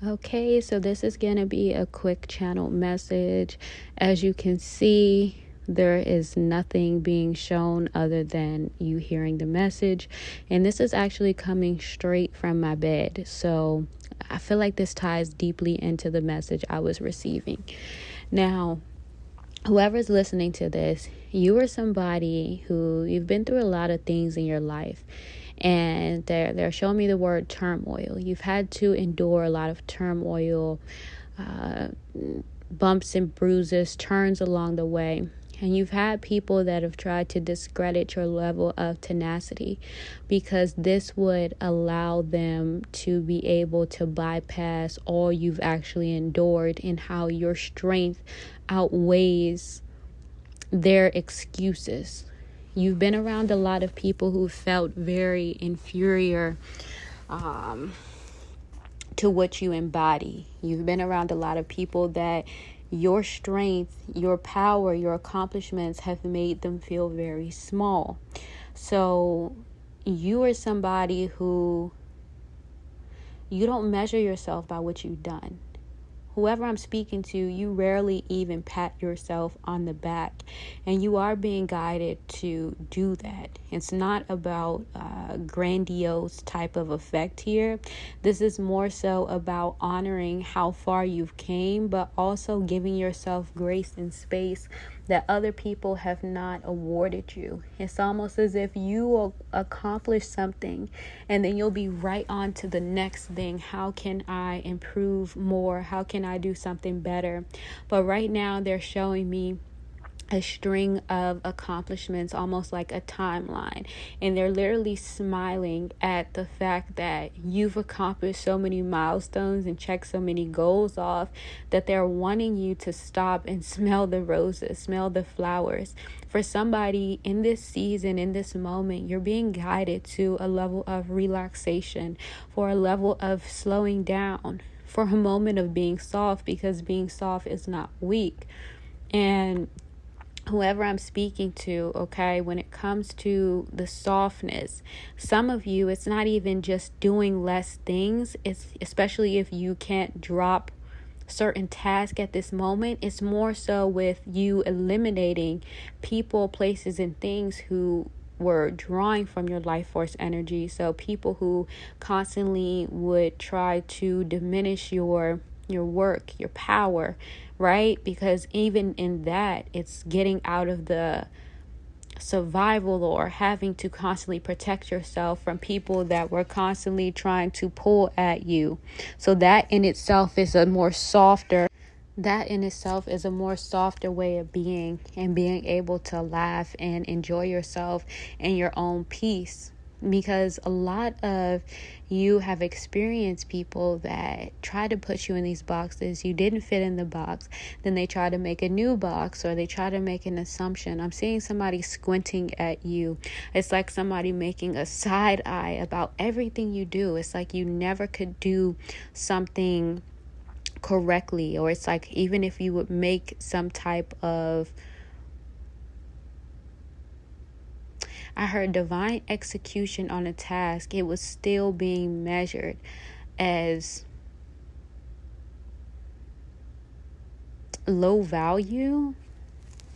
Okay, so this is going to be a quick channel message. As you can see, there is nothing being shown other than you hearing the message. And this is actually coming straight from my bed. So I feel like this ties deeply into the message I was receiving. Now, whoever's listening to this, you are somebody who you've been through a lot of things in your life, and they're showing me the word turmoil. You've had to endure a lot of turmoil, uh, bumps and bruises, turns along the way. And you've had people that have tried to discredit your level of tenacity because this would allow them to be able to bypass all you've actually endured and how your strength outweighs their excuses. You've been around a lot of people who felt very inferior to what you embody. You've been around a lot of people that your strength, your power, your accomplishments have made them feel very small. So you are somebody who you don't measure yourself by what you've done. Whoever I'm speaking to, you rarely even pat yourself on the back, and you are being guided to do that. It's not about grandiose type of effect here. This is more so about honoring how far you've came, but also giving yourself grace and space that other people have not awarded you. It's almost as if you will accomplish something and then you'll be right on to the next thing. How can I improve more? How can I do something better? But right now they're showing me a string of accomplishments, almost like a timeline, and they're literally smiling at the fact that you've accomplished so many milestones and checked so many goals off that they're wanting you to stop and smell the roses, smell the flowers. For somebody in this season, in this moment, you're being guided to a level of relaxation, for a level of slowing down, for a moment of being soft, because being soft is not weak. And whoever I'm speaking to, okay, when it comes to the softness, some of you, it's not even just doing less things. It's especially if you can't drop certain tasks at this moment. It's more so with you eliminating people, places, and things who were drawing from your life force energy. So people who constantly would try to diminish your work, your power, right? Because even in that, it's getting out of the survival or having to constantly protect yourself from people that were constantly trying to pull at you. So that in itself is a more softer way of being, and being able to laugh and enjoy yourself and your own peace. Because a lot of you have experienced people that try to put you in these boxes. You didn't fit in the box. Then they try to make a new box, or they try to make an assumption. I'm seeing somebody squinting at you. It's like somebody making a side eye about everything you do. It's like you never could do something correctly, or it's like even if you would make some type of, I heard divine execution on a task, it was still being measured as low value.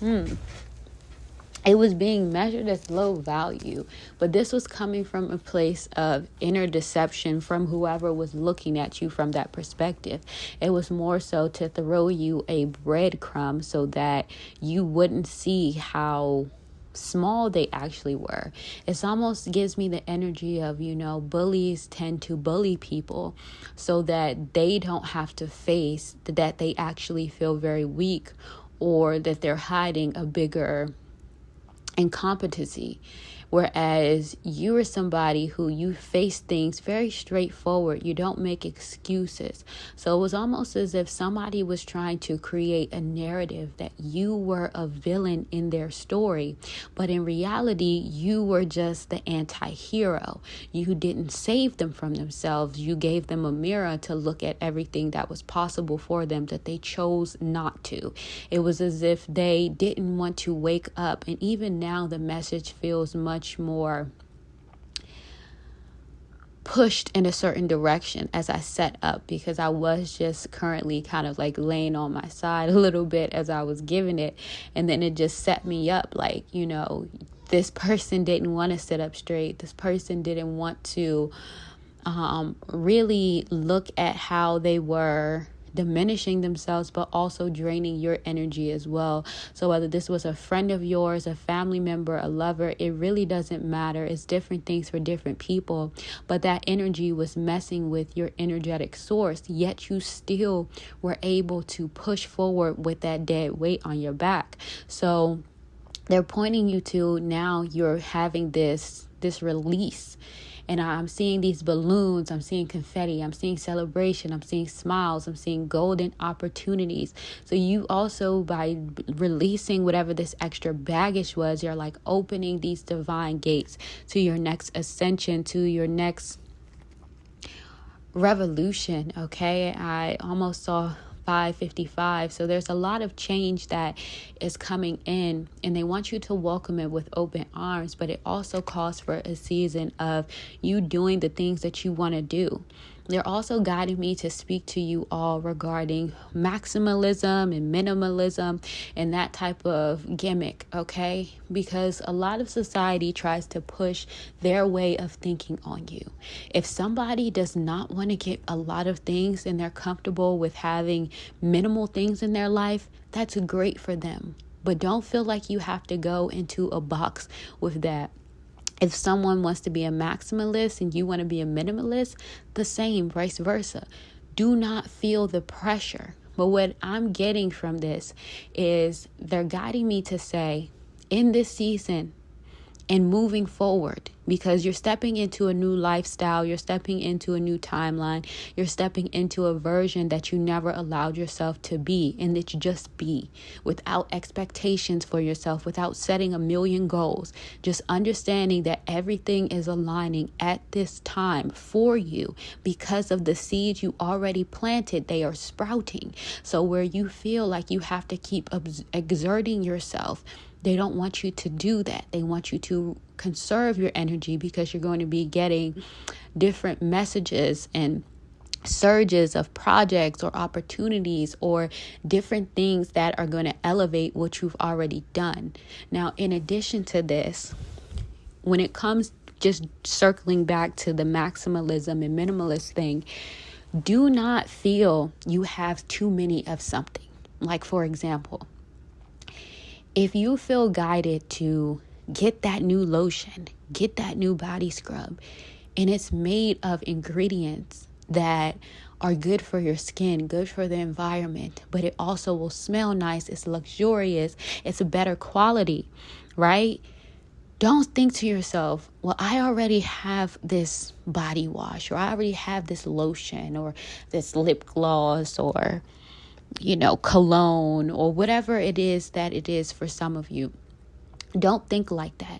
It was being measured as low value, but this was coming from a place of inner deception from whoever was looking at you from that perspective. It was more so to throw you a breadcrumb so that you wouldn't see how small they actually were. It almost gives me the energy of, bullies tend to bully people so that they don't have to face that they actually feel very weak, or that they're hiding a bigger incompetency. Whereas you are somebody who you face things very straightforward. You don't make excuses. So it was almost as if somebody was trying to create a narrative that you were a villain in their story. But in reality, you were just the anti-hero. You didn't save them from themselves. You gave them a mirror to look at everything that was possible for them that they chose not to. It was as if they didn't want to wake up. And even now, the message feels much more pushed in a certain direction as I set up, because I was just currently kind of like laying on my side a little bit as I was giving it. And then it just set me up like, this person didn't want to sit up straight. This person didn't want to really look at how they were diminishing themselves, but also draining your energy as well. So whether this was a friend of yours, a family member, a lover, it really doesn't matter. It's different things for different people, but that energy was messing with your energetic source, yet you still were able to push forward with that dead weight on your back. So they're pointing you to, now you're having this release. And I'm seeing these balloons, I'm seeing confetti, I'm seeing celebration, I'm seeing smiles, I'm seeing golden opportunities. So you also, by releasing whatever this extra baggage was, you're like opening these divine gates to your next ascension, to your next revolution. Okay, I almost saw 5:55. So there's a lot of change that is coming in, and they want you to welcome it with open arms, but it also calls for a season of you doing the things that you want to do. They're also guiding me to speak to you all regarding maximalism and minimalism and that type of gimmick, okay? Because a lot of society tries to push their way of thinking on you. If somebody does not want to get a lot of things and they're comfortable with having minimal things in their life, that's great for them. But don't feel like you have to go into a box with that. If someone wants to be a maximalist and you want to be a minimalist, the same, vice versa. Do not feel the pressure. But what I'm getting from this is they're guiding me to say, in this season and moving forward, because you're stepping into a new lifestyle, you're stepping into a new timeline, you're stepping into a version that you never allowed yourself to be, and that you just be, without expectations for yourself, without setting a million goals, just understanding that everything is aligning at this time for you because of the seeds you already planted. They are sprouting. So where you feel like you have to keep exerting yourself, they don't want you to do that. They want you to conserve your energy, because you're going to be getting different messages and surges of projects or opportunities or different things that are going to elevate what you've already done. Now, in addition to this, when it comes, just circling back to the maximalism and minimalist thing, do not feel you have too many of something. Like, for example, if you feel guided to get that new lotion, get that new body scrub, and it's made of ingredients that are good for your skin, good for the environment, but it also will smell nice, it's luxurious, it's a better quality, right? Don't think to yourself, well, I already have this body wash, or I already have this lotion, or this lip gloss, or cologne, or whatever it is that it is for some of you. Don't think like that,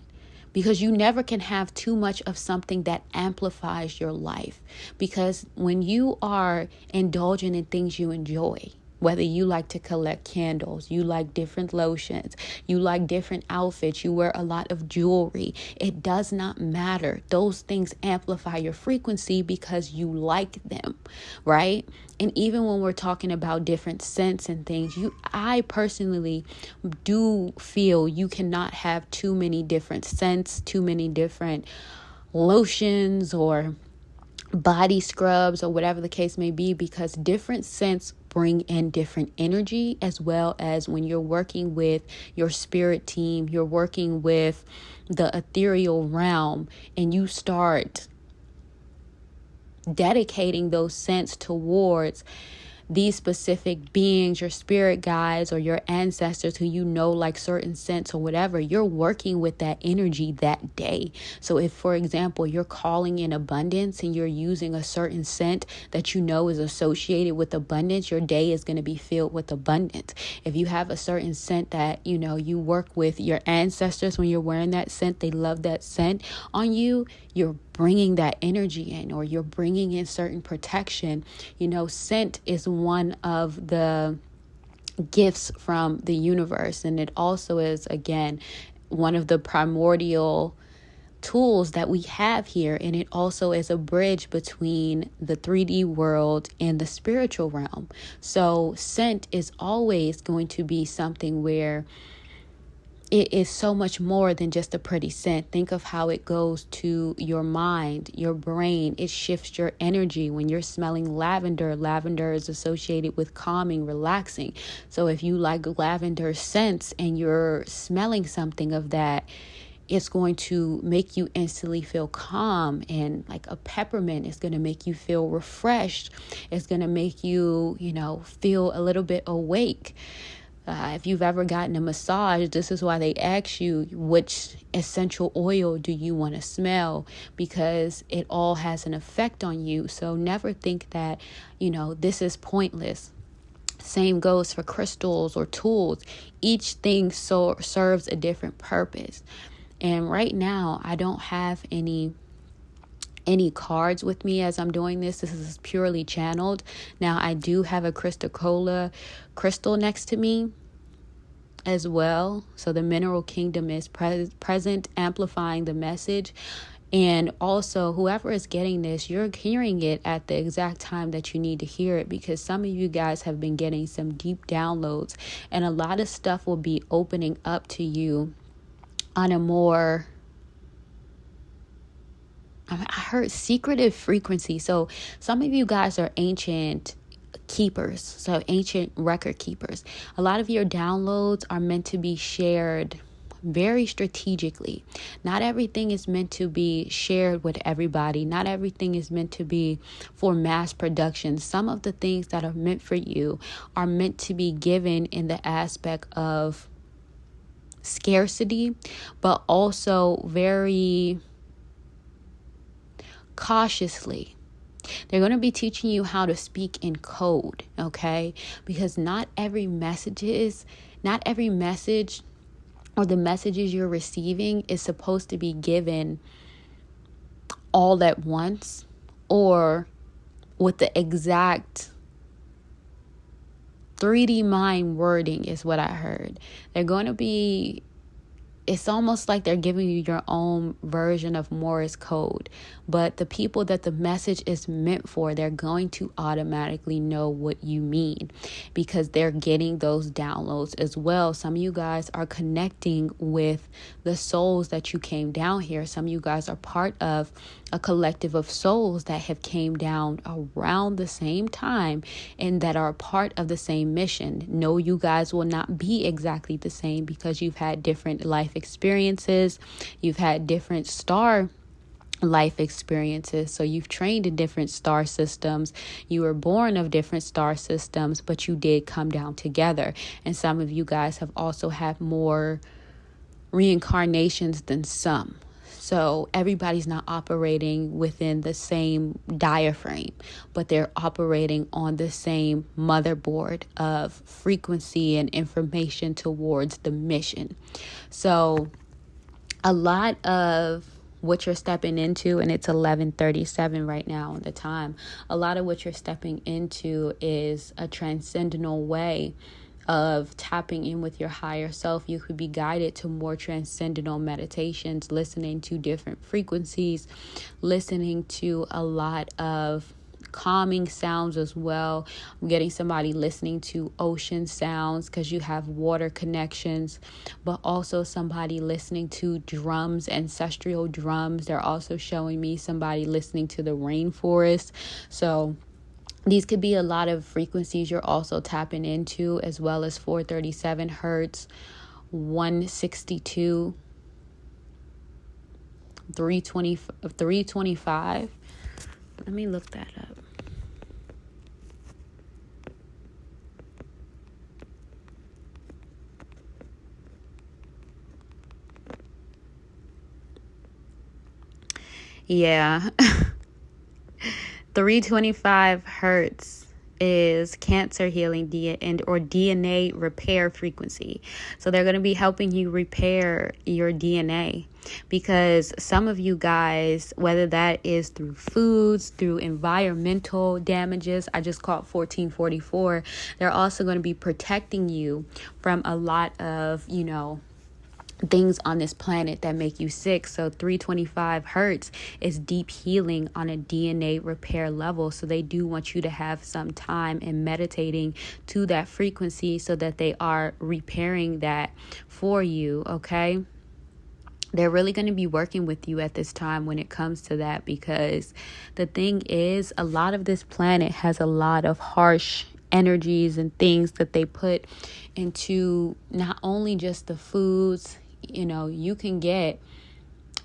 because you never can have too much of something that amplifies your life. Because when you are indulging in things you enjoy, whether you like to collect candles, you like different lotions, you like different outfits, you wear a lot of jewelry, it does not matter. Those things amplify your frequency because you like them, right? And even when we're talking about different scents and things, I personally do feel you cannot have too many different scents, too many different lotions or body scrubs, or whatever the case may be, because different scents bring in different energy, as well as when you're working with your spirit team, you're working with the ethereal realm, and you start dedicating those scents towards these specific beings, your spirit guides or your ancestors who like certain scents or whatever, you're working with that energy that day. So if, for example, you're calling in abundance and you're using a certain scent that is associated with abundance, your day is going to be filled with abundance. If you have a certain scent that, you work with your ancestors, when you're wearing that scent, they love that scent on you, you're bringing that energy in, or you're bringing in certain protection. Scent is one of the gifts from the universe, and it also is, again, one of the primordial tools that we have here, and it also is a bridge between the 3D world and the spiritual realm. So scent is always going to be something where it is so much more than just a pretty scent. Think of how it goes to your mind, your brain. It shifts your energy. When you're smelling lavender, lavender is associated with calming, relaxing. So if you like lavender scents and you're smelling something of that, it's going to make you instantly feel calm. And like a peppermint is going to make you feel refreshed. It's going to make you, feel a little bit awake. If you've ever gotten a massage, this is why they ask you which essential oil do you want to smell, because it all has an effect on you. So never think that, this is pointless. Same goes for crystals or tools. Each thing serves a different purpose. And right now, I don't have any cards with me as I'm doing this. This is purely channeled. Now, I do have a crystal next to me as well. So the mineral kingdom is present, amplifying the message. And also, whoever is getting this, you're hearing it at the exact time that you need to hear it, because some of you guys have been getting some deep downloads, and a lot of stuff will be opening up to you on a more, I heard secretive frequency. So some of you guys are ancient keepers, so ancient record keepers. A lot of your downloads are meant to be shared very strategically. Not everything is meant to be shared with everybody. Not everything is meant to be for mass production. Some of the things that are meant for you are meant to be given in the aspect of scarcity, but also very cautiously. They're going to be teaching you how to speak in code, okay? Because not every message or the messages you're receiving is supposed to be given all at once or with the exact 3D mind wording is what I heard. It's almost like they're giving you your own version of Morse code. But the people that the message is meant for, they're going to automatically know what you mean because they're getting those downloads as well. Some of you guys are connecting with the souls that you came down here. Some of you guys are part of a collective of souls that have came down around the same time and that are part of the same mission. No, you guys will not be exactly the same because you've had different life experiences. You've had different star life experiences. So you've trained in different star systems. You were born of different star systems, but you did come down together. And some of you guys have also had more reincarnations than some. So everybody's not operating within the same diaphragm, but they're operating on the same motherboard of frequency and information towards the mission. So a lot of what you're stepping into, and it's 11:37 right now on the time, a lot of what you're stepping into is a transcendental way of tapping in with your higher self. You could be guided to more transcendental meditations, listening to different frequencies, listening to a lot of calming sounds as well. I'm getting somebody listening to ocean sounds because you have water connections, but also somebody listening to drums, ancestral drums. They're also showing me somebody listening to the rainforest. So these could be a lot of frequencies you're also tapping into, as well as 437 hertz, 162, 325. Let me look that up. Yeah. 325 hertz is cancer healing or DNA repair frequency. So they're going to be helping you repair your DNA, because some of you guys, whether that is through foods, through environmental damages, I just caught 1444, they're also going to be protecting you from a lot of, things on this planet that make you sick. So 325 hertz is deep healing on a DNA repair level. So they do want you to have some time in meditating to that frequency so that they are repairing that for you. Okay. They're really going to be working with you at this time when it comes to that, because the thing is, a lot of this planet has a lot of harsh energies and things that they put into not only just the foods. You can get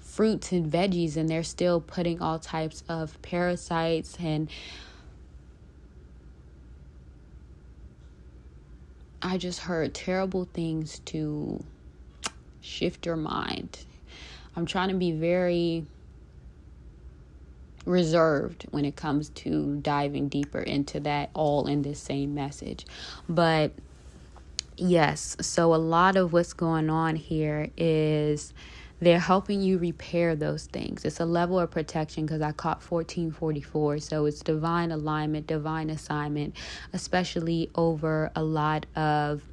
fruits and veggies and they're still putting all types of parasites, and I just heard terrible things to shift your mind. I'm trying to be very reserved when it comes to diving deeper into that all in this same message. But yes, so a lot of what's going on here is they're helping you repair those things. It's a level of protection because I caught 1444. So it's divine alignment, divine assignment, especially over a lot of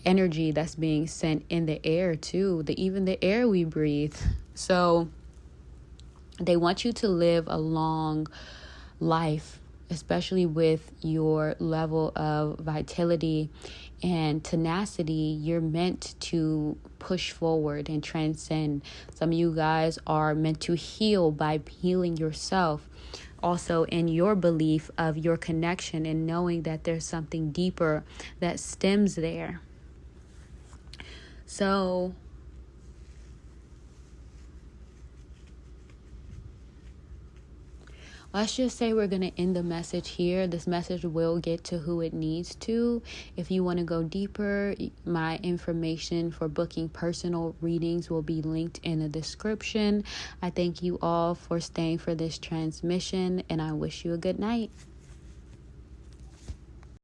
energy that's being sent in the air too, even the air we breathe. So they want you to live a long life, especially with your level of vitality and tenacity. You're meant to push forward and transcend. Some of you guys are meant to heal by healing yourself. Also in your belief of your connection and knowing that there's something deeper that stems there. So let's just say we're going to end the message here. This message will get to who it needs to. If you want to go deeper, my information for booking personal readings will be linked in the description. I thank you all for staying for this transmission, and I wish you a good night.